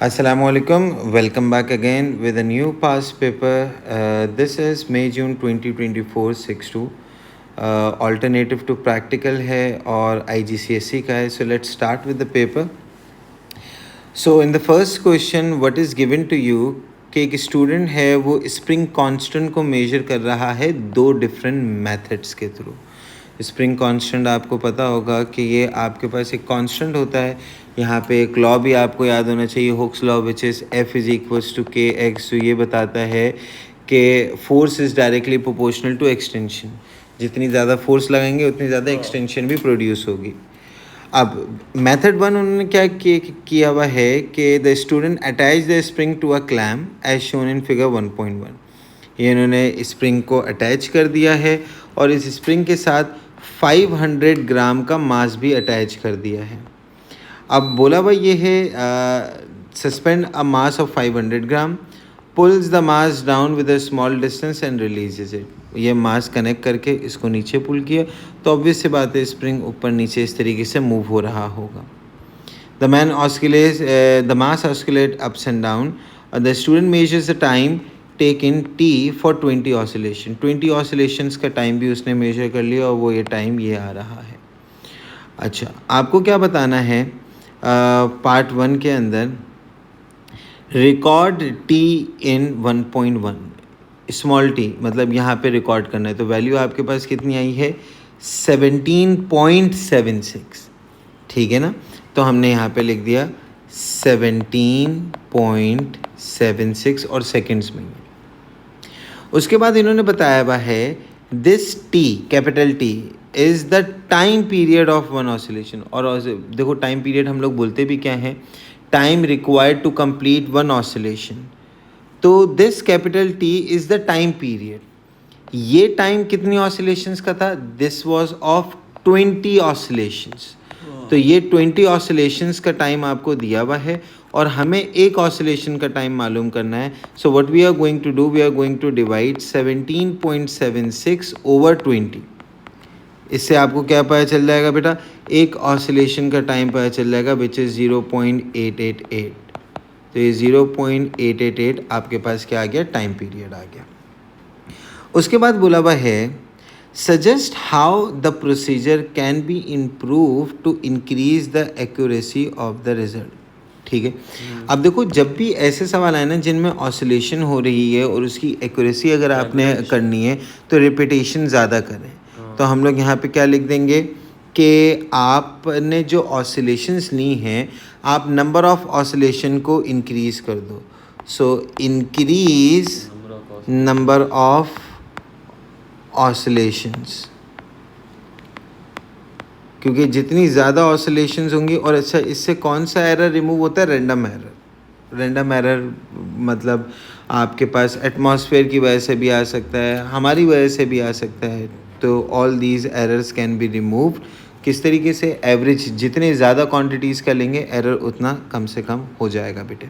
Assalamualaikum. Welcome back again with a new past paper. This is May-June 2024 6-2. Alternative to practical है और IGCSE का है. So let's start with the paper. So in the first question, what is given to you कि एक student है वो spring constant को major कर रहा है दो डिफरेंट मेथड्स के थ्रू. स्प्रिंग कांस्टेंट आपको पता होगा कि ये आपके पास एक कांस्टेंट होता है. यहाँ पे एक लॉ भी आपको याद होना चाहिए, Hooke's law, which is F is equals to K X. तो ये बताता है कि force is directly proportional to extension. जितनी ज़्यादा फोर्स लगाएंगे उतनी ज़्यादा एक्सटेंशन भी प्रोड्यूस होगी. अब मेथड वन उन्होंने क्या किया हुआ है कि the student attach the spring to a clamp as shown in figure 1.1. ये इन्होंने स्प्रिंग को अटैच कर दिया है और इस स्प्रिंग के साथ 500 ग्राम का मास भी अटैच कर दिया है. अब बोला भाई ये है suspend a mass of 500 gram, pulls the mass down with a small distance and releases it. ये मास कनेक्ट करके इसको नीचे पुल किया तो ऑब्वियस सी बात है स्प्रिंग ऊपर नीचे इस तरीके से मूव हो रहा होगा. The mass oscillate ups and down. The student measures the time take in T for 20 oscillation. 20 oscillations का टाइम भी उसने मेजर कर लिया और वो ये टाइम ये आ रहा है. अच्छा, आपको क्या बताना है पार्ट वन के अंदर, रिकॉर्ड टी इन 1.1. स्मॉल टी मतलब यहाँ पे रिकॉर्ड करना है तो वैल्यू आपके पास कितनी आई है 17.76. ठीक है ना, तो हमने यहाँ पे लिख दिया 17.76 और सेकंड्स में. उसके बाद इन्होंने बताया हुआ है this T, capital T, is the time period of one oscillation. और देखो टाइम पीरियड हम लोग बोलते भी क्या है, time required to complete one oscillation. तो this capital T is the time period. ये टाइम कितनी ऑसिलेशंस का था, दिस वाज ऑफ 20 ऑसिलेशंस. तो ये 20 ऑसिलेशंस का टाइम आपको दिया हुआ है और हमें एक ऑसिलेशन का टाइम मालूम करना है. So what we are going to do, we are going to divide 17.76 over 20. इससे आपको क्या पता चल जाएगा बेटा, एक ऑसिलेशन का टाइम पता चल जाएगा विच इज़ 0.888. तो ये 0.888 आपके पास क्या आ गया, टाइम पीरियड आ गया. उसके बाद बोला हुआ है suggest how the procedure can be improve to increase the accuracy of the result. ठीक है. अब देखो जब भी ऐसे सवाल आए ना जिनमें ऑसिलेशन हो रही है और उसकी एक्यूरेसी अगर आपने करनी है तो रिपीटेशन ज़्यादा करें. तो हम लोग यहाँ पे क्या लिख देंगे कि आपने जो ऑसिलेशंस ली हैं आप नंबर ऑफ ऑसिलेशन को इंक्रीज कर दो. So increase number of oscillations, क्योंकि जितनी ज़्यादा ऑसिलेशंस होंगी. और अच्छा, इससे कौन सा एरर रिमूव होता है, रैंडम एरर. रैंडम एरर मतलब आपके पास एटमॉस्फेयर की वजह से भी आ सकता है, हमारी वजह से भी आ सकता है. तो all these errors can be removed. किस तरीके से, एवरेज जितने ज़्यादा क्वांटिटीज़ का लेंगे एरर उतना कम से कम हो जाएगा बेटे.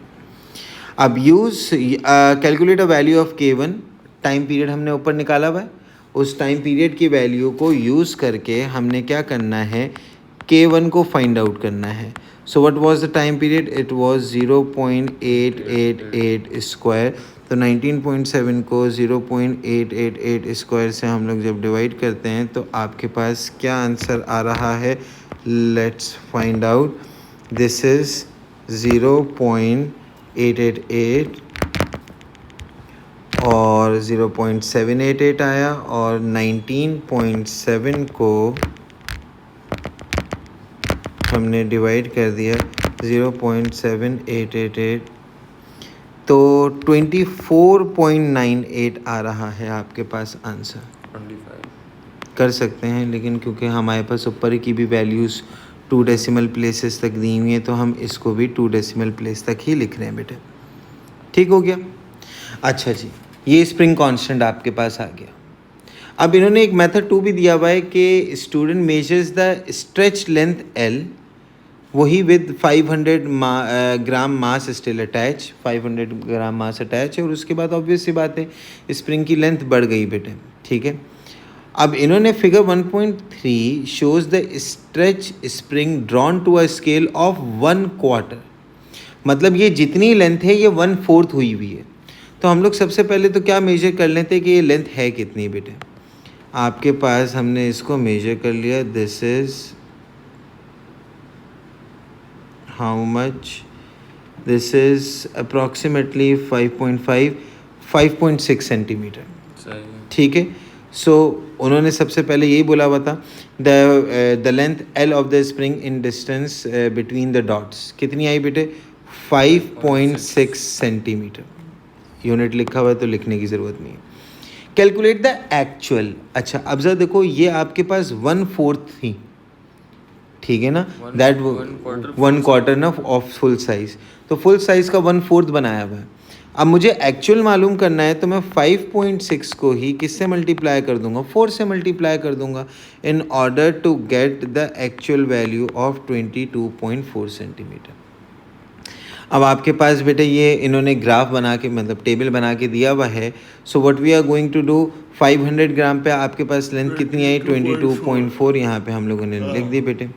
अब use calculate a value of K1. Time period हमने ऊपर निकाला हुआ है, उस टाइम पीरियड की वैल्यू को यूज़ करके हमने क्या करना है, K1 को फाइंड आउट करना है. So what was the time period, it was 0.888 square. तो 19.7 को 0.888 स्क्वायर से हम लोग जब डिवाइड करते हैं तो आपके पास क्या आंसर आ रहा है, let's find out. This is 0.888 और 0.788 आया और 19.7 को हमने डिवाइड कर दिया 0.7888. तो 24.98 आ रहा है आपके पास आंसर. 25 कर सकते हैं लेकिन क्योंकि हमारे पास ऊपर की भी वैल्यूज़ 2 डेसिमल प्लेसेस तक दी हुई हैं तो हम इसको भी 2 डेसिमल प्लेस तक ही लिख रहे हैं बेटे. ठीक हो गया. अच्छा जी, ये स्प्रिंग कांस्टेंट आपके पास आ गया. अब इन्होंने एक मेथड 2 भी दिया हुआ है कि student measures the stretch length L, वही with 500 gram mass still attach. 500 gram mass attach है और उसके बाद ऑब्वियस सी बात है स्प्रिंग की लेंथ बढ़ गई बेटे. ठीक है. अब इन्होंने figure 1.3 shows the stretch spring drawn to a scale of 1/4. मतलब ये जितनी लेंथ है ये 1/4 हुई हुई है। तो हम लोग सबसे पहले तो क्या मेजर कर लेते हैं कि ये लेंथ है कितनी बेटे। आपके पास हमने इसको मेजर कर लिया, this is how much, this is approximately 5.6 centimetre. ठीक है। सो उन्होंने सबसे पहले यही बोला हुआ था the length L of the spring in distance between the dots कितनी आई बेटे, 5.6 सेंटीमीटर। यूनिट लिखा हुआ है तो लिखने की ज़रूरत नहीं है। Calculate the actual. अच्छा अब जरा देखो, ये आपके पास 1/4 थी, ठीक है ना, दैट 1/4 ना ऑफ फुल साइज, तो फुल साइज का 1/4 बनाया हुआ है। अब मुझे एक्चुअल मालूम करना है तो मैं 5.6 को ही किससे मल्टीप्लाई कर दूंगा, 4 से मल्टीप्लाई कर दूंगा in order to get the actual value of 22.4 centimetre. अब आपके पास बेटे ये इन्होंने ग्राफ बना के मतलब टेबल बना के दिया हुआ है। So what we are going to do, 500 gram पे आपके पास लेंथ कितनी आई, 22.4 यहाँ पे हम लोगों ने लिख दी बेटे,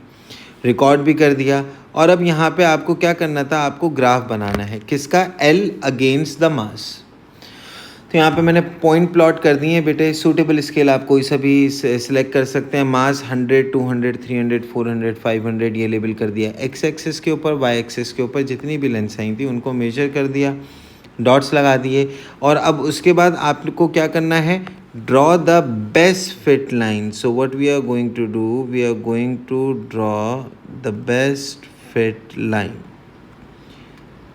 रिकॉर्ड भी कर दिया। और अब यहाँ पे आपको क्या करना था, आपको ग्राफ बनाना है किसका, एल अगेंस्ट द मास। तो यहाँ पे मैंने पॉइंट प्लॉट कर दिए हैं बेटे। सूटेबल स्केल आप कोई सा भी सिलेक्ट कर सकते हैं। मास 100, 200, 300, 400, 500 ये लेबल कर दिया। एक्स एक्सिस के ऊपर, वाई एक्सिस के ऊपर जितनी भी लेंथ आई थी उनको मेजर कर दिया, डॉट्स लगा दिए। और अब उसके बाद आपको क्या करना है, draw the best fit line. So what we are going to do, we are going to draw the best fit line.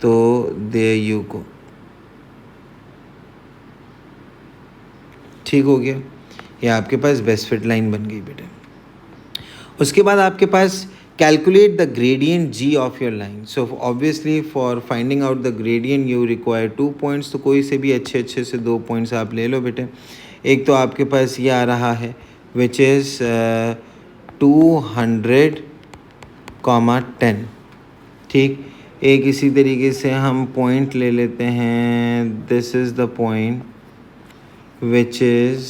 तो देयर यू गो, ठीक हो गया, ये आपके पास बेस्ट फिट लाइन बन गई बेटे। उसके बाद आपके पास calculate the gradient G of your line. So obviously for finding out the gradient you require 2 points. तो कोई से भी अच्छे अच्छे से 2 पॉइंट्स आप ले लो बेटे। एक तो आपके पास ये आ रहा है विच इज़ 200,10, ठीक। एक इसी तरीके से हम पॉइंट ले लेते हैं, this is the point which is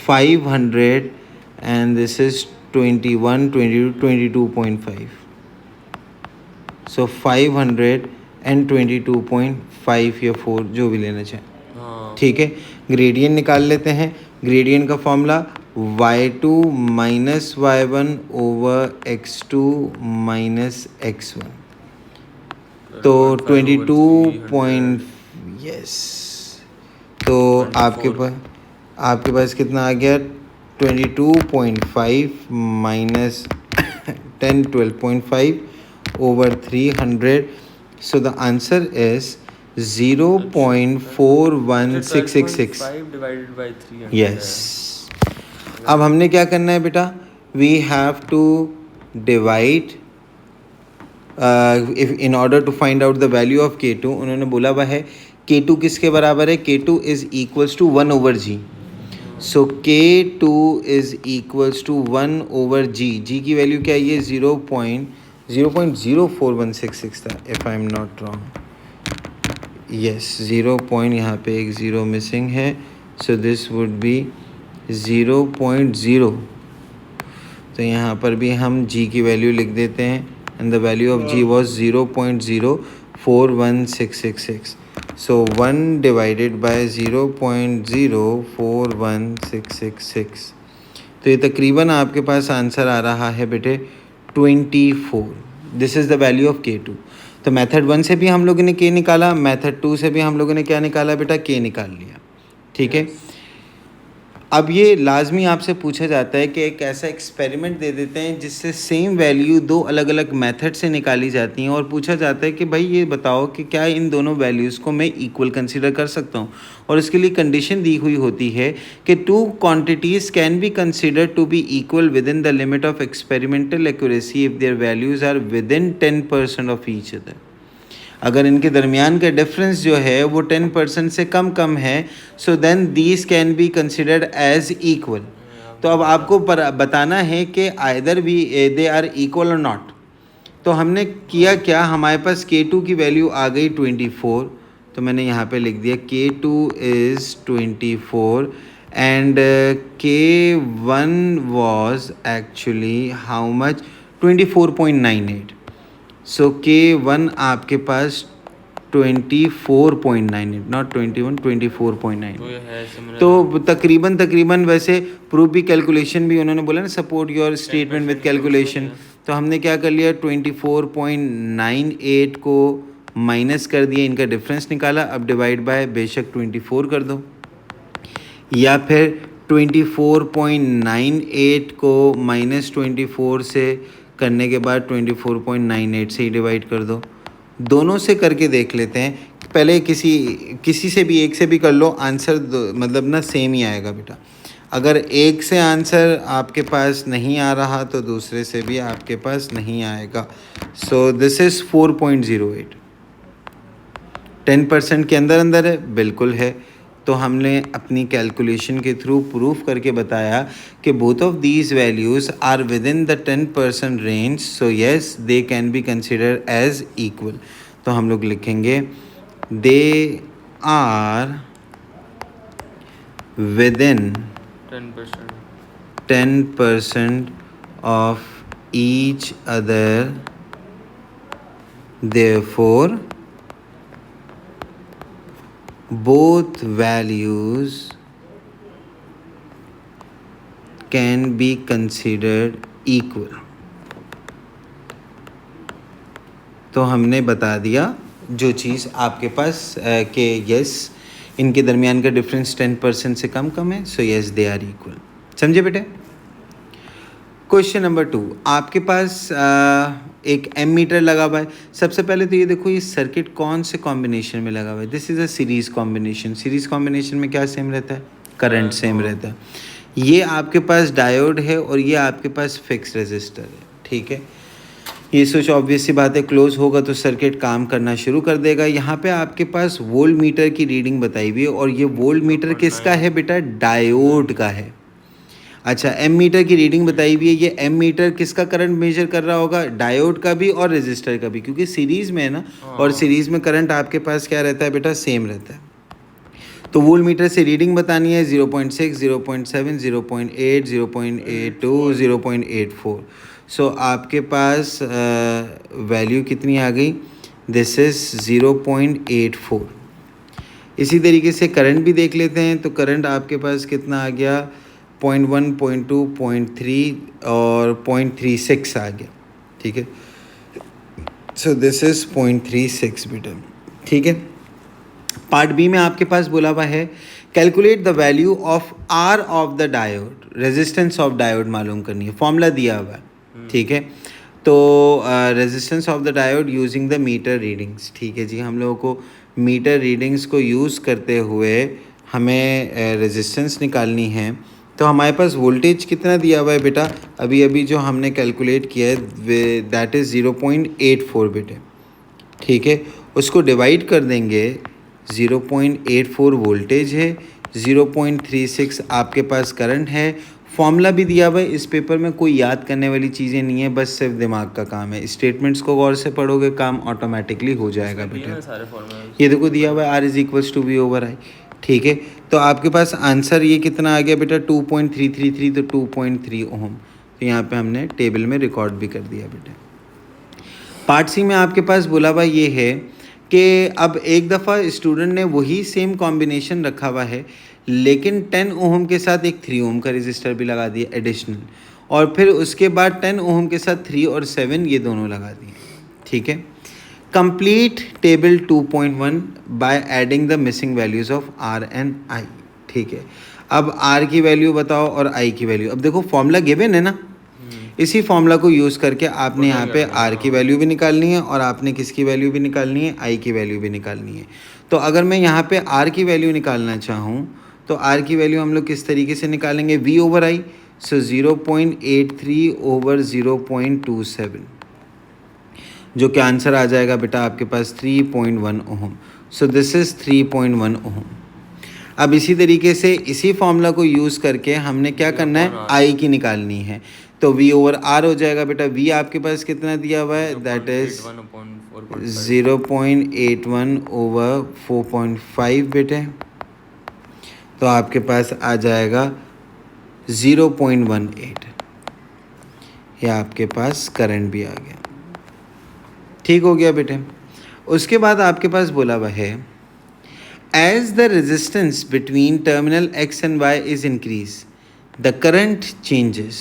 500 and this is 21, 22, 22.5. So 500 and 22.5 या 4 जो भी लेना चाहें, ठीक है। ग्रेडियंट निकाल लेते हैं। ग्रेडियंट का formula y2 minus y1 over x2 minus x1, तो 22. यस, तो आपके पास कितना आ गया, 22.5 minus 10, 12.5 over 300. So the answer is 0.41666. Yes. अब हमने क्या करना है बेटा, we have to divide if in order to find out the value of K2। उन्होंने बोला हुआ है K2 किसके बराबर है, K2 is equals to 1 over G. So K2 is equals to 1 over G. G की वैल्यू क्या है, ये 0.041666 था if I am not wrong. Yes, 0 point, यहाँ पे एक ज़ीरो मिसिंग है, सो दिस वुड बी 0.0। तो यहाँ पर भी हम जी की वैल्यू लिख देते हैं and the value of G was 0.041666. So 1 divided by 0.041666, तो ये तकरीबन आपके पास आंसर आ रहा है बेटे 24. This is the value of K2. तो मेथड 1 से भी हम लोगों ने K निकाला, मेथड 2 से भी हम लोगों ने क्या निकाला बेटा, K निकाल लिया, ठीक है। अब ये लाजमी आपसे पूछा जाता है कि एक ऐसा एक्सपेरिमेंट दे देते हैं जिससे सेम वैल्यू 2 अलग अलग मेथड से निकाली जाती हैं, और पूछा जाता है कि भाई ये बताओ कि क्या इन दोनों वैल्यूज़ को मैं इक्वल कंसीडर कर सकता हूँ। और इसके लिए कंडीशन दी हुई होती है कि 2 quantities can be consider to be equal within the limit of experimental accuracy if their values are within 10% of each other. अगर इनके दरमियान का डिफरेंस जो है वो 10% से कम है, so then these can be considered as equal. तो अब आपको बताना है कि आइदर भी दे आर इक्वल और नॉट। तो हमने किया क्या, हमारे पास K2 की वैल्यू आ गई 24, तो मैंने यहाँ पे लिख दिया K2 is 24 and K1 was actually how much, 24.98। So K1 आपके पास 24.98, नॉट 21, 24.9। तो ये है similar तो तकरीबन वैसे प्रूफ भी कैलकुलेशन भी उन्होंने बोला ना, support your statement with 10% calculation. close तो हमने क्या कर लिया, 24.98 को माइनस कर दिया, इनका डिफरेंस निकाला, अब डिवाइड बाय बेशक 24 कर दो, या फिर 24.98 को -24 से करने के बाद 24.98 से ही डिवाइड कर दो। दोनों से करके देख लेते हैं, पहले किसी से भी, एक से भी कर लो, आंसर मतलब ना सेम ही आएगा बेटा। अगर एक से आंसर आपके पास नहीं आ रहा तो दूसरे से भी आपके पास नहीं आएगा। सो दिस इज़ 4.08, 10% के अंदर अंदर है, बिल्कुल है। तो हमने अपनी कैलकुलेशन के थ्रू प्रूफ करके बताया कि both of these values are within the 10% range, so yes they can be consider as equal. तो हम लोग लिखेंगे they are within 10% of each other, therefore both values can be considered equal। तो हमने बता दिया जो चीज़ आपके पास कि यस इनके दरमियान का डिफरेंस 10% से कम है, so yes they are equal. समझे बेटे? क्वेश्चन नंबर 2, आपके पास एक एम मीटर लगा हुआ है। सबसे पहले तो ये देखो, ये सर्किट कौन से कॉम्बिनेशन में लगा हुआ है। This is a series combination. Series combination में क्या सेम रहता है? करंट सेम रहता है। ये आपके पास डायोड है और ये आपके पास फिक्स रेजिस्टर है, ठीक है। ये स्विच ऑब्वियस सी बात है, क्लोज होगा तो सर्किट काम करना शुरू कर देगा। यहाँ पे आपके पास वोल्ट मीटर की रीडिंग बताई हुई है और ये वोल्ट मीटर किसका है बेटा? डायोड का है। अच्छा, एम मीटर की रीडिंग बताई हुई है, ये एम मीटर किसका करंट मेजर कर रहा होगा? डायोड का भी और रेजिस्टर का भी, क्योंकि सीरीज़ में है ना, और सीरीज़ में करंट आपके पास क्या रहता है बेटा? सेम रहता है। तो वोल्ट मीटर से रीडिंग बतानी है 0.6, 0.7, 0.8, 0.82, 0.84। सो आपके पास वैल्यू कितनी आ गई? This is 0.84। इसी तरीके से करंट भी देख लेते हैं। तो करंट आपके पास कितना आ गया? 0.1, 0.2, 0.3 और 0.36 आ गया, ठीक है। सो दिस इज़ 0.36 बेटा, ठीक है। पार्ट बी में आपके पास बोला हुआ है calculate the value of R of the diode, resistance of diode मालूम करनी है, फॉर्मूला दिया हुआ है, ठीक है। तो resistance of the diode using the meter readings, ठीक है जी। हम लोगों को मीटर रीडिंग्स को यूज़ करते हुए हमें रेजिस्टेंस निकालनी है। तो हमारे पास वोल्टेज कितना दिया हुआ है बेटा? अभी अभी जो हमने कैलकुलेट किया है दैट इज़ 0.84 बेटे, ठीक है। उसको डिवाइड कर देंगे, 0.84 वोल्टेज है, 0.36 आपके पास करंट है। फॉर्मूला भी दिया हुआ है इस पेपर में, कोई याद करने वाली चीज़ें नहीं है, बस सिर्फ दिमाग का काम है। स्टेटमेंट्स को गौर से पढ़ोगे, काम ऑटोमेटिकली हो जाएगा बेटा। ये देखो दिया हुआ है R is equals to V over I, ठीक है। तो आपके पास आंसर ये कितना आ गया बेटा? 2.333, तो 2.3 ओम। तो यहाँ पे हमने टेबल में रिकॉर्ड भी कर दिया बेटा। पार्ट सी में आपके पास बोला हुआ ये है कि अब एक दफ़ा स्टूडेंट ने वही सेम कॉम्बिनेशन रखा हुआ है, लेकिन 10 ओम के साथ एक 3 ओम का रजिस्टर भी लगा दिया एडिशनल, और फिर उसके बाद 10 ओम के साथ 3 और 7 ये दोनों लगा दिए, ठीक है। Complete table 2.1 by adding the missing values of R and I, ठीक है। अब आर की वैल्यू बताओ और आई की वैल्यू। अब देखो फॉर्मूला गिवन है ना, इसी फॉर्मूला को यूज़ करके आपने यहाँ पे आर की वैल्यू भी निकालनी है और आपने किसकी वैल्यू भी निकालनी है? आई की वैल्यू भी निकालनी है। तो अगर मैं यहाँ पे आर की वैल्यू निकालना चाहूँ तो आर की वैल्यू हम लोग किस तरीके से निकालेंगे? V over I. So 0.83 over 0.27, जो कि आंसर आ जाएगा बेटा आपके पास 3.1 ओम। सो दिस इज़ 3.1 ओम। अब इसी तरीके से इसी फॉर्मूला को यूज़ करके हमने क्या करना है? आई की निकालनी है। तो v ओवर आर हो जाएगा बेटा। v आपके पास कितना दिया हुआ है? दैट इज़ 0.81 ओवर 4.5 बेटे। तो आपके पास आ जाएगा 0.18। ये आपके पास करंट भी आ गया। ठीक हो गया बेटे। उसके बाद आपके पास बोला हुआ है as the resistance between terminal X and Y is increase the current changes,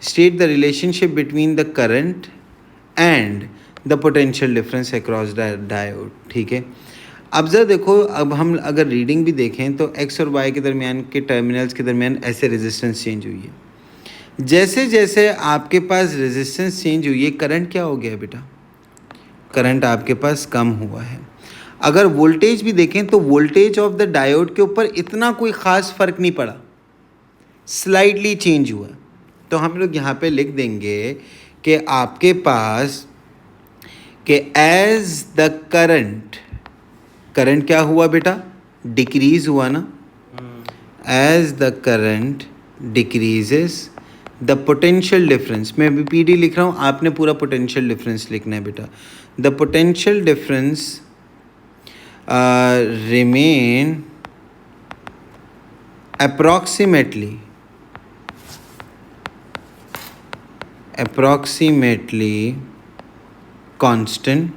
state the relationship between the current and the potential difference across the diode. ठीक है, अब जरा देखो, अब हम अगर रीडिंग भी देखें तो एक्स और वाई के दरमियान के टर्मिनल्स के दरमियान ऐसे रेजिस्टेंस चेंज हुई है। जैसे जैसे आपके पास रेजिस्टेंस चेंज हुई है, करंट क्या हो गया बेटा? करंट आपके पास कम हुआ है। अगर वोल्टेज भी देखें तो वोल्टेज ऑफ द डायोड के ऊपर इतना कोई ख़ास फ़र्क नहीं पड़ा, स्लाइटली चेंज हुआ। तो हम लोग यहाँ पे लिख देंगे कि आपके पास कि एज द करंट, करंट क्या हुआ बेटा? डिक्रीज हुआ ना। As the current decreases the potential difference, मैं अभी पी डी लिख रहा हूँ, आपने पूरा पोटेंशियल डिफरेंस लिखना है बेटा। The potential difference remain approximately constant.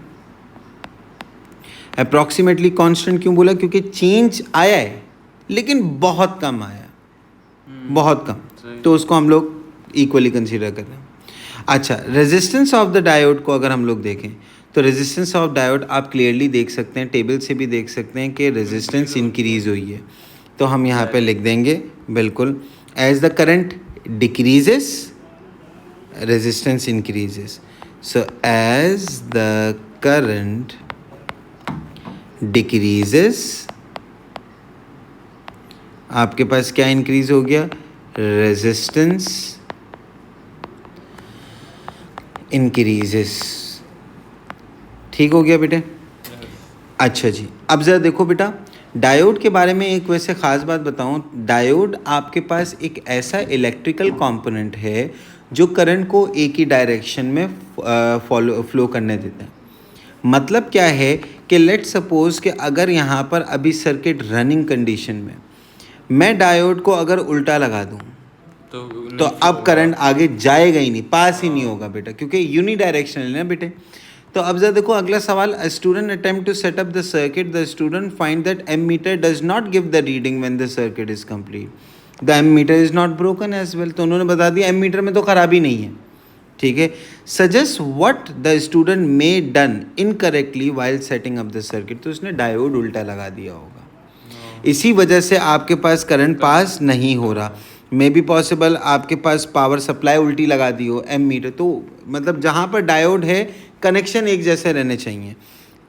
Approximately constant क्यों बोला? क्योंकि चेंज आया है लेकिन बहुत कम आया, बहुत कम, तो उसको हम लोग इक्वली कंसीडर कर रहे हैं। अच्छा, रेजिस्टेंस ऑफ द डायोड को अगर हम लोग देखें तो रेजिस्टेंस ऑफ डायोड आप क्लियरली देख सकते हैं, टेबल से भी देख सकते हैं कि रेजिस्टेंस इंक्रीज हुई है। तो हम यहाँ पे लिख देंगे बिल्कुल, as the current decreases resistance increases. So as the current decreases आपके पास क्या इंक्रीज हो गया? Resistance increases. ठीक हो गया बेटे? अच्छा जी, अब ज़रा देखो बेटा, डायोड के बारे में एक वैसे ख़ास बात बताऊं, डायोड आपके पास एक ऐसा इलेक्ट्रिकल कंपोनेंट है जो करंट को एक ही डायरेक्शन में फ्लो करने देता है। मतलब क्या है कि लेट सपोज कि अगर यहाँ पर अभी सर्किट रनिंग कंडीशन में मैं डायोड को अगर उल्टा लगा दूँ तो अब करंट आगे जाएगा ही नहीं, पास ही नहीं होगा बेटा, क्योंकि यूनिडायरेक्शनल है ना बेटे। तो अब जरा देखो अगला सवाल, student attempt to set up the circuit, the student find that ammeter does not give the reading when the circuit is complete, the ammeter is not broken as well. तो उन्होंने बता दिया एमीटर में तो खराबी नहीं है। ठीक है, suggest what the student may done incorrectly while setting up the circuit. तो उसने डायोड उल्टा लगा दिया होगा, इसी वजह से आपके पास करंट पास नहीं हो रहा। मे बी पॉसिबल आपके पास पावर सप्लाई उल्टी लगा दी हो एमीटर, तो मतलब जहाँ पर डायोड है कनेक्शन एक जैसे रहने चाहिए।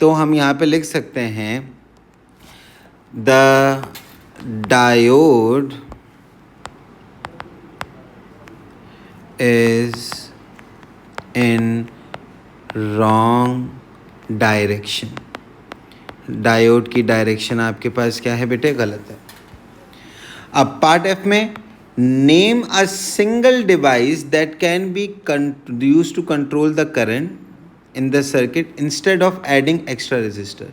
तो हम यहाँ पे लिख सकते हैं the diode is in wrong direction. Diode की डायरेक्शन आपके पास क्या है बेटे? गलत है। अब पार्ट एफ में name a single device that can be used to control the current in the circuit instead of adding extra resistor.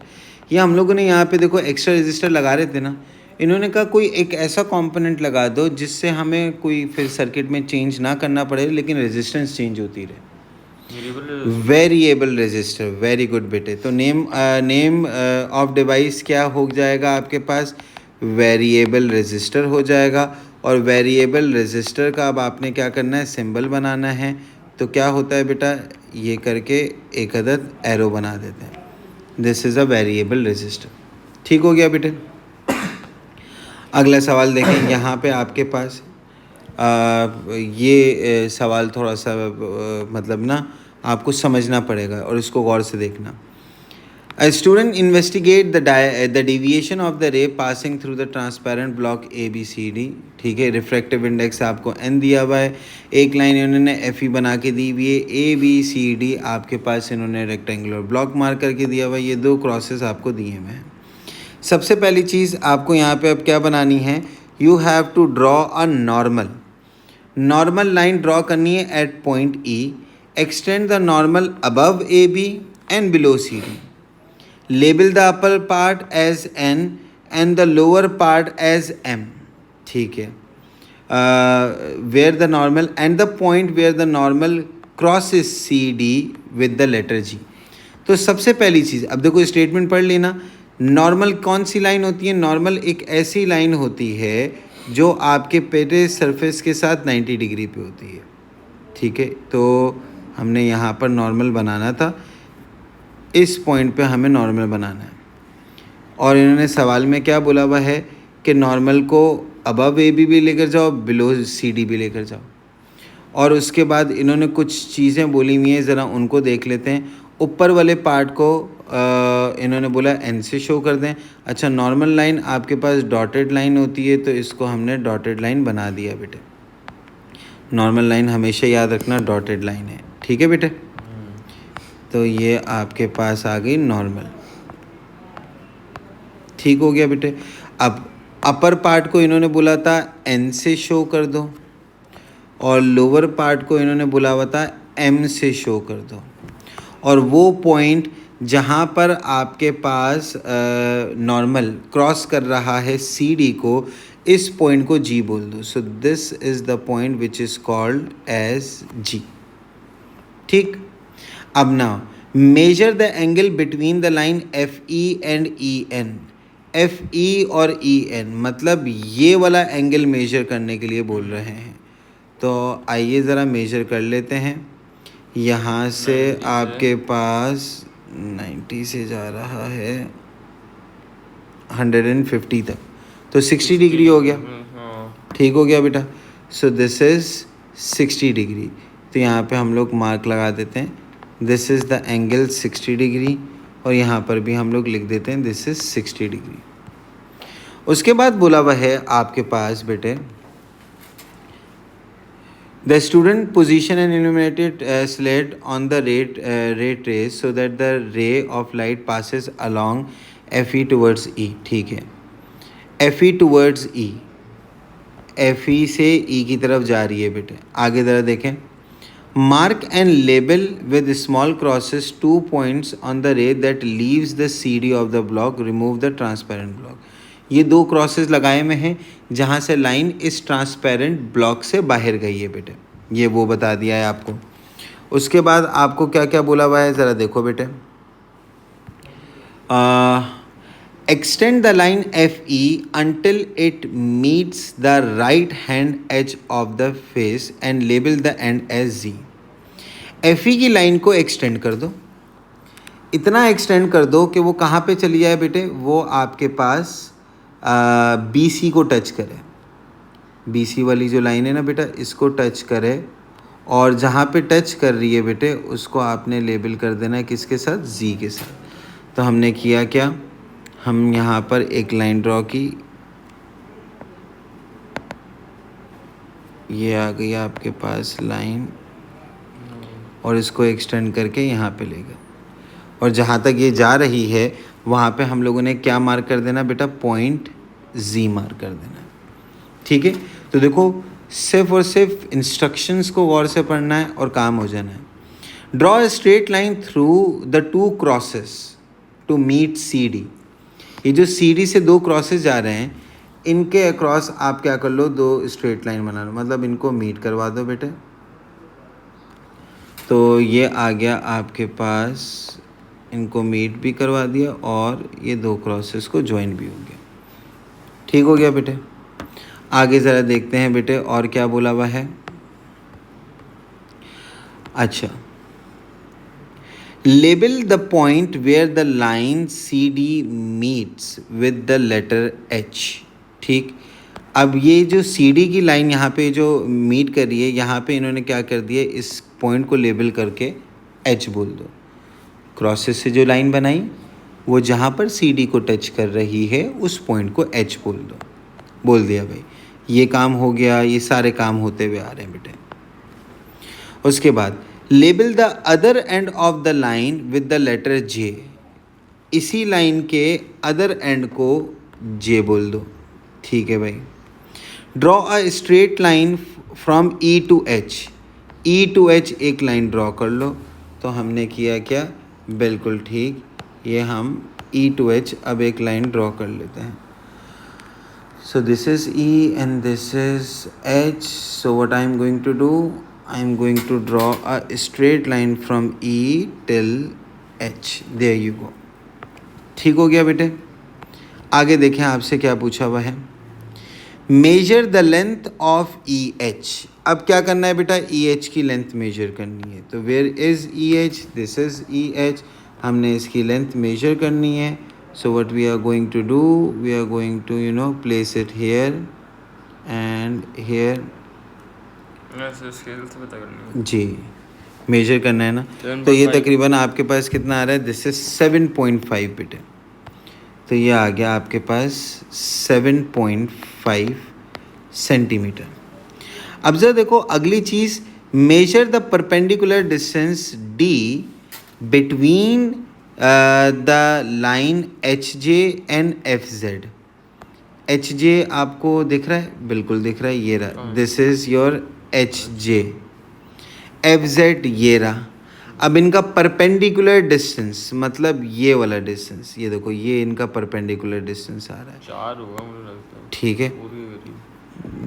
ये हम लोगों ने यहाँ पे देखो एक्स्ट्रा रजिस्टर लगा रहे थे ना, इन्होंने कहा कोई एक ऐसा कंपोनेंट लगा दो जिससे हमें कोई फिर सर्किट में चेंज ना करना पड़े लेकिन रेजिस्टेंस चेंज होती रहे। वेरिएबल रजिस्टर, वेरी गुड बेटे। तो नेम ऑफ डिवाइस क्या हो जाएगा आपके पास? वेरिएबल रजिस्टर हो जाएगा। और वेरिएबल रजिस्टर का अब आपने क्या करना है? सिंबल बनाना है। तो क्या होता है बेटा? ये करके एक अदद एरो बना देते हैं, this is a variable resistor. ठीक हो गया बेटे? अगला सवाल देखें, यहाँ पे आपके पास ये सवाल थोड़ा सा मतलब ना आपको समझना पड़ेगा और इसको गौर से देखना। A student investigate the deviation of the ray passing through the transparent block ABCD। ठीक है, रिफ्रैक्टिव इंडेक्स आपको n दिया हुआ है, एक लाइन इन्होंने FE बना के दी हुई है, ABCD आपके पास इन्होंने रेक्टेंगुलर ब्लॉक मार्क करके दिया हुआ है, ये दो क्रॉसेस आपको दिए हुए हैं। सबसे पहली चीज़ आपको यहाँ पे अब क्या बनानी है? You have to draw a normal line draw करनी है at point E, extend the normal above AB and below CD। Label the upper part as N and the lower part as M। ठीक है, where the normal and the point where the normal crosses CD with the letter G। तो सबसे पहली चीज़, अब देखो statement पढ़ लेना। Normal कौन सी लाइन होती है? नॉर्मल एक ऐसी लाइन होती है जो आपके पेटे सरफेस के साथ 90 डिग्री पे होती है, ठीक है। तो हमने यहाँ पर नॉर्मल बनाना था, इस पॉइंट पे हमें नॉर्मल बनाना है। और इन्होंने सवाल में क्या बोला हुआ है कि नॉर्मल को अबव ए बी भी लेकर जाओ, बिलो सी डी भी लेकर जाओ। और उसके बाद इन्होंने कुछ चीज़ें बोली हुई हैं, ज़रा उनको देख लेते हैं। ऊपर वाले पार्ट को इन्होंने बोला एन से शो कर दें। अच्छा, नॉर्मल लाइन आपके पास डॉटेड लाइन होती है, तो इसको हमने डॉटेड लाइन बना दिया बेटे। नॉर्मल लाइन हमेशा याद रखना डॉटेड लाइन है, ठीक है बेटे। तो ये आपके पास आ गई नॉर्मल, ठीक हो गया बेटे। अब अपर पार्ट को इन्होंने बोला था एन से शो कर दो, और लोअर पार्ट को इन्होंने बोला हुआ था एम से शो कर दो। और वो पॉइंट जहाँ पर आपके पास नॉर्मल क्रॉस कर रहा है सी डी को, इस पॉइंट को जी बोल दो। So this is the point which is called as G, ठीक। अब ना measure the angle between the line F E and E N. F E और ई एन मतलब ये वाला एंगल मेजर करने के लिए बोल रहे हैं। तो आइए ज़रा मेजर कर लेते हैं। यहाँ से आपके पास 90 से जा रहा है 150 तक, तो 60 डिग्री हो गया, ठीक हो गया बेटा। सो दिस इज़ 60 डिग्री। तो यहाँ पे हम लोग मार्क लगा देते हैं, this is the angle 60 degree, और यहाँ पर भी हम लोग लिख देते हैं दिस इज़ 60 डिग्री। उसके बाद बोला हुआ है आपके पास बेटे, the student position an illuminated slit on the ray trace so that the ray of light passes along FE towards E, ठीक है। FE towards E, FE से E की तरफ जा रही है बेटे। आगे ज़रा देखें, mark and label with small crosses 2 points on the ray that leaves the CD of the block, remove the transparent block। ये 2 क्रॉसेस लगाए में हैं जहाँ से लाइन इस ट्रांसपेरेंट ब्लॉक से बाहर गई है बेटे, ये वो बता दिया है आपको। उसके बाद आपको क्या क्या बोला हुआ है ज़रा देखो बेटे। Extend the line F E until it meets the right hand edge of the face and label the end as G. F E की लाइन को एक्सटेंड कर दो, इतना एक्सटेंड कर दो कि वो कहाँ पे चली जाए बेटे, वो आपके पास बी सी को टच करे। बी सी वाली जो लाइन है ना बेटा, इसको टच करे, और जहाँ पे टच कर रही है बेटे उसको आपने लेबल कर देना है किसके साथ, जी के साथ। तो हमने किया क्या, हम यहाँ पर एक लाइन ड्रॉ की, ये आ गई आपके पास लाइन, और इसको एक्सटेंड करके यहाँ पे ले गए, और जहाँ तक ये जा रही है वहाँ पे हम लोगों ने क्या मार्क कर देना बेटा, पॉइंट जी मार्क कर देना, ठीक है। तो देखो सिर्फ और सिर्फ इंस्ट्रक्शंस को गौर से पढ़ना है और काम हो जाना है। Draw a straight line through the 2 crosses to meet C D. ये जो सी डी से 2 क्रॉसेस जा रहे हैं, इनके अक्रॉस आप क्या कर लो, 2 स्ट्रेट लाइन बना लो, मतलब इनको मीट करवा दो बेटे। तो ये आ गया आपके पास, इनको मीट भी करवा दिया और ये 2 क्रॉसेस को ज्वाइन भी हो गया, ठीक हो गया बेटे। आगे ज़रा देखते हैं बेटे और क्या बोला हुआ है। अच्छा, label the point where the line C D meets with the letter H, ठीक। अब ये जो सी डी की लाइन यहाँ पे जो मीट कर रही है, यहाँ पे इन्होंने क्या कर दिया, इस पॉइंट को लेबल करके एच बोल दो। क्रॉसेस से जो लाइन बनाई वो जहाँ पर सी डी को टच कर रही है उस पॉइंट को एच बोल दो, बोल दिया भाई। ये काम हो गया, ये सारे काम होते हुए आ रहे हैं बेटे। उसके बाद label the other end of the line with the letter J. इसी लाइन के अदर एंड को जे बोल दो, ठीक है भाई। Draw a straight line from E to H. E to H एक लाइन ड्रॉ कर लो। तो हमने किया क्या, बिल्कुल ठीक, ये हम ई टू एच अब एक लाइन ड्रॉ कर लेते हैं। So this is E and this is H. So what I am going to do, I am going to draw a straight line from E till H, there you go. ठीक हो गया बेटे। आगे देखें आपसे क्या पूछा हुआ है, measure the length of E H. अब क्या करना है बेटा, ई एच की लेंथ मेजर करनी है। तो where is E H, this is E H, हमने इसकी लेंथ मेजर करनी है। So what we are going to do, we are going to place it here and here. Scale से पता करना है जी, मेजर करना है ना। तो ये तकरीबन आपके पास कितना आ रहा है, दिस इज 7.5 बेटे। तो ये आ गया आपके पास 7.5 सेंटीमीटर। अब जरा देखो अगली चीज़, measure the perpendicular distance D between the line H J and F Z. H J आपको दिख रहा है, बिल्कुल दिख रहा है, ये रहा, this is your H J. F Z ये रहा। अब इनका परपेंडिकुलर डिस्टेंस मतलब ये वाला डिस्टेंस, ये देखो ये इनका परपेंडिकुलर डिस्टेंस आ रहा है, 4 होगा मुझे लगता है। ठीक है,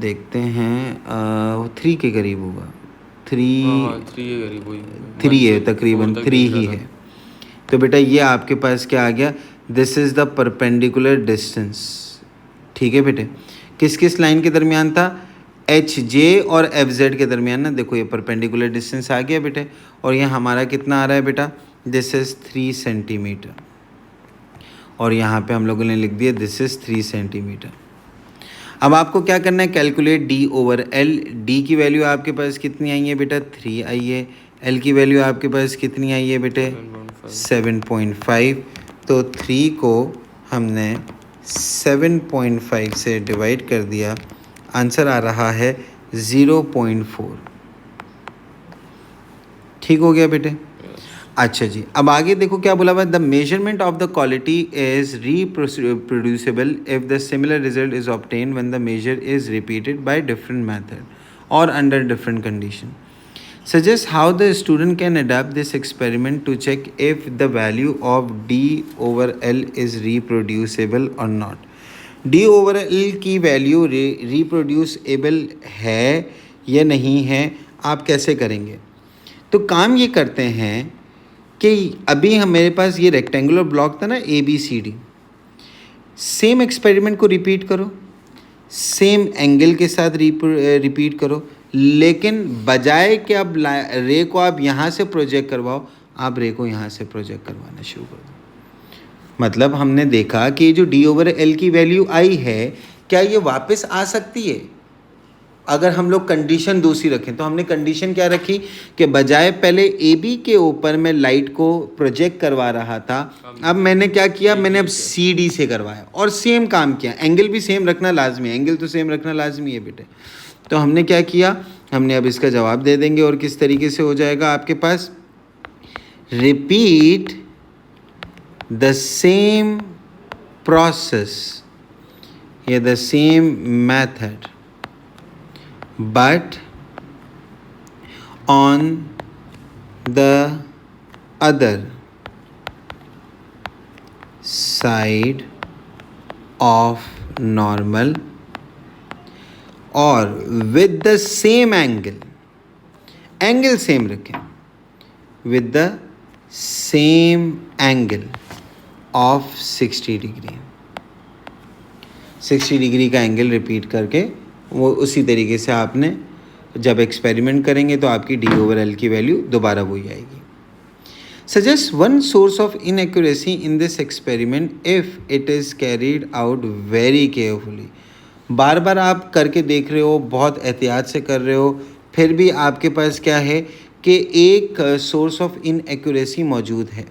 देखते हैं 3 के करीब होगा, 3 के करीब वही 3 है, तकरीबन 3 ही है। तो बेटा ये आपके पास क्या आ गया, this is the perpendicular distance. ठीक है बेटे, किस किस लाइन के दरमियान था, एच जे और एफ जेड के दरमियान ना। देखो ये परपेंडिकुलर डिस्टेंस आ गया बेटे, और ये हमारा कितना आ रहा है बेटा, दिस इज़ 3 सेंटीमीटर, और यहाँ पे हम लोगों ने लिख दिया दिस इज़ 3 सेंटीमीटर। अब आपको क्या करना है, calculate D over L. D की वैल्यू आपके पास कितनी आई है बेटा, 3 आई है। एल की वैल्यू आपके पास कितनी आई है बेटे, 7.5। तो 3 को हमने 7.5 से डिवाइड कर दिया, आंसर आ रहा है 0.4। ठीक हो गया बेटे। अच्छा जी, अब आगे देखो क्या बोला हुआ है, the measurement of the quality is reproducible if the similar result is obtain when the measure is repeated by different method और under different condition. Suggest how the student can adapt this experiment to check if the value of D over L is reproducible or not. D over L की value reproducible है या नहीं है, आप कैसे करेंगे। तो काम ये करते हैं कि अभी हम मेरे पास ये रेक्टेंगुलर ब्लॉक था ना ABCD, सेम एक्सपेरिमेंट को रिपीट करो, सेम एंगल के साथ रिपीट करो, लेकिन बजाय कि अब रे को आप यहाँ से प्रोजेक्ट करवाओ, आप रे को यहाँ से प्रोजेक्ट करवाना शुरू कर दो। मतलब हमने देखा कि जो डी ओवर एल की वैल्यू आई है, क्या ये वापस आ सकती है अगर हम लोग कंडीशन दूसरी रखें। तो हमने कंडीशन क्या रखी कि बजाय पहले ए बी के ऊपर मैं लाइट को प्रोजेक्ट करवा रहा था, अब मैंने क्या किया, मैंने अब सी डी से करवाया और सेम काम किया। एंगल भी सेम रखना लाजमी है, एंगल तो सेम रखना लाजमी है बेटे। तो हमने क्या किया, हमने अब इसका जवाब दे देंगे और किस तरीके से हो जाएगा आपके पास, रिपीट द सेम प्रोसेस या the same method but on the other side of normal or with the same angle, angle same रखें, with the same angle of 60 degree, 60 degree का एंगल रिपीट करके वो उसी तरीके से आपने जब एक्सपेरिमेंट करेंगे तो आपकी डी ओवर एल की वैल्यू दोबारा वही आएगी। Suggest one source of inaccuracy in this experiment if it is carried out very carefully. बार बार आप करके देख रहे हो, बहुत एहतियात से कर रहे हो, फिर भी आपके पास क्या है कि एक सोर्स ऑफ इनएक्यूरेसी मौजूद है।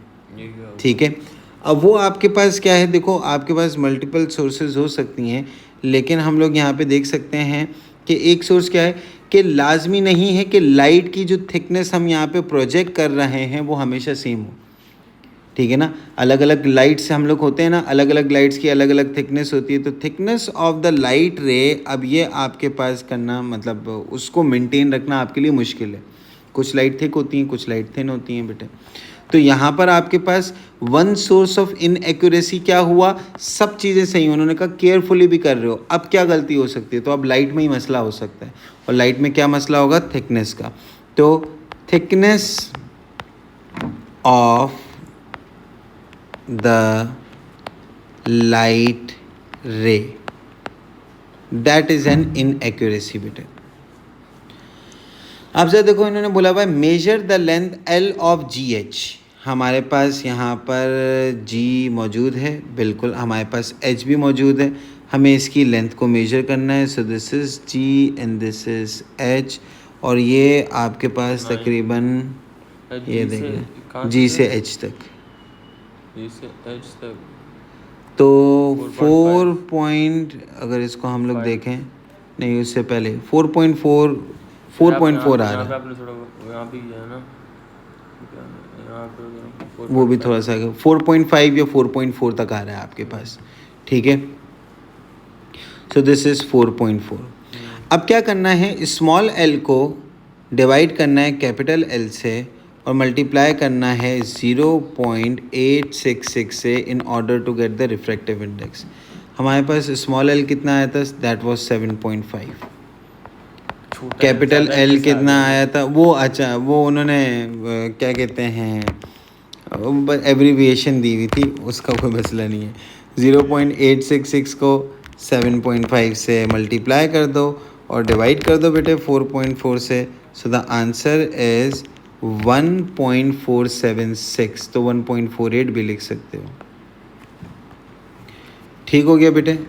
ठीक है, अब वो आपके पास क्या है, देखो आपके पास मल्टीपल सोर्सेज हो सकती हैं, लेकिन हम लोग यहाँ पे देख सकते हैं कि एक सोर्स क्या है कि लाजमी नहीं है कि लाइट की जो थिकनेस हम यहाँ पे प्रोजेक्ट कर रहे हैं वो हमेशा सेम हो। ठीक है ना, अलग अलग लाइट से हम लोग होते हैं ना, अलग अलग लाइट्स की अलग अलग थिकनेस होती है। तो थिकनेस ऑफ द लाइट रे, अब ये आपके पास करना मतलब उसको मेंटेन रखना आपके लिए मुश्किल है। कुछ लाइट थिक होती हैं, कुछ लाइट थिन होती हैं बेटे। तो यहाँ पर आपके पास वन सोर्स ऑफ इनएक्यूरेसी क्या हुआ, सब चीज़ें सही, उन्होंने कहा केयरफुली भी कर रहे हो। अब क्या गलती हो सकती है, तो अब लाइट में ही मसला हो सकता है, और लाइट में क्या मसला होगा, थिकनेस का। तो thickness of the light ray. That is an inaccuracy बेटे. अब जरा देखो इन्होंने बोला हुआ है measure the length L of GH. हमारे पास यहाँ पर G मौजूद है, बिल्कुल हमारे पास H भी मौजूद है, हमें इसकी लेंथ को मेजर करना है. सो this is G and this is H और ये आपके पास तकरीबन ये देखें G से H तक. G से H तक तो 4 पॉइंट अगर इसको हम लोग देखें, नहीं उससे पहले 4.4 आ रहा है. आपने थोड़ा यहाँ भी किया है ना, यहाँ पे वो भी थोड़ा सा 4.5 या 4.4 तक आ रहा है आपके पास. ठीक है, सो दिस इज़ 4.4. अब क्या करना है, स्मॉल एल को डिवाइड करना है कैपिटल एल से और मल्टीप्लाई करना है 0.866 से in order to get the refractive index. हमारे पास स्मॉल एल कितना आया था, दैट वाज 7.5. कैपिटल एल कितना आया था वो, अच्छा वो उन्होंने क्या कहते हैं एब्रीविएशन दी हुई थी, उसका कोई मसला नहीं है. 0.866 को 7.5 से मल्टीप्लाई कर दो और डिवाइड कर दो बेटे 4.4 से. सो द आंसर इज़ 1.476. तो 1.48 भी लिख सकते हो. ठीक हो गया बेटे.